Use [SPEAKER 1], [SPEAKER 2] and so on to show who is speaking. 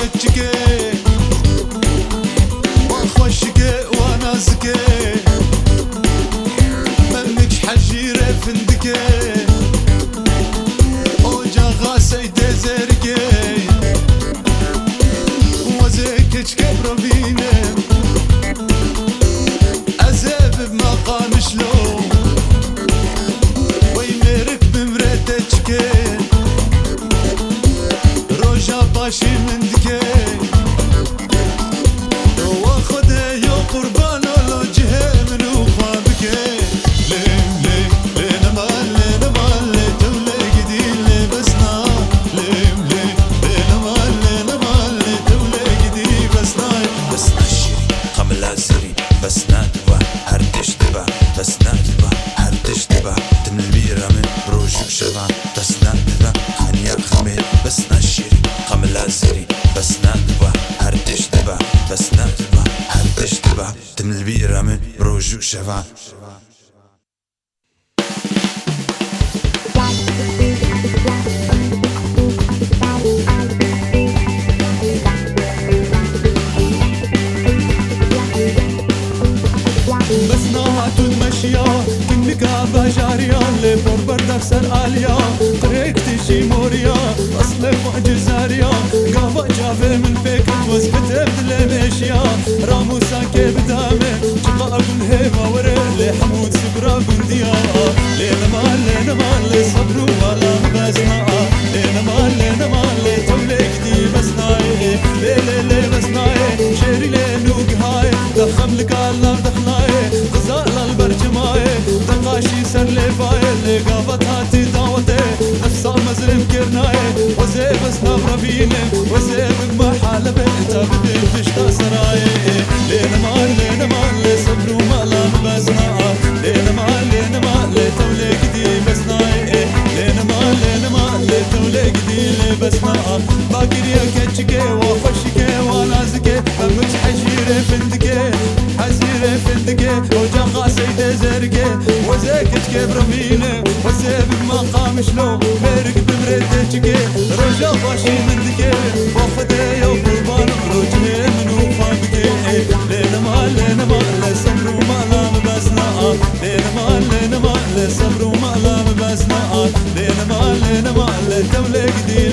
[SPEAKER 1] كتشكي وخوشكي وناسكي منكش حجيرة فندكي وجا غاسي تزركي وزيكش كبربيني أزاب بمقام شلو ويمرك بمرتشكي روجا باشي من دكي واخدها يا قربان الوجه من وفابكي ليه ليه ليه نمال ليه نمال ليه تولي قديل ليه بسنا ليه ليه ليه نمال ليه نمال ليه تولي قديل بسنا
[SPEAKER 2] بسنا الشيري قملة زري بسنا دبا هردش دبا بسنا دبا هردش دبا تم البيرة من بروجك شبع بسنا دبا خنيا خميل بسنا الشيري قملة زري بسنا دبا هردش دبا بسنا دبا هردش دبا تم البيرة من بروجك شبع
[SPEAKER 1] كابا جاريا اللي بربر دفسر آليا قريك تشي موريا أصل معجزاريا قابا جافي من فيك وزبت بدل مشيا راموسا كي بدامي جقا بالهيبة وري لي حمود سبرا بنديا لينا مال لينا مال لي صبرو ولا بسنا لينا مال لينا مال لي توليك دي بسناي لي لي لي بسناي شيري لي نوق هاي دخم لك الله دخناي غزال البرجماي دقاشي سر لي فايل لي قافت هاتي دعوتي نفسا مزرم كرناي وزي بس نبربيني وزي بما حالبي انت بدي فشتا سراي لينا مال لي صبرو مالا بسنا لينا مال لي توليك دي بسناي لينا مال لي توليك دي بسنا باقريا كتشكي وخشكي ونازكي همك حجيري فندكي حزيري فندكي وجا غاسي دزركي وزيكت كبرميني وزيب بمقام شلو بيرك بمرتشكي رجا باشي من دكي وخدي يا قربان بروجني من وفابكي لينا مال صبرو مالا بسنا لينا مال صبرو مالا بسنا لينا مال تولي قدير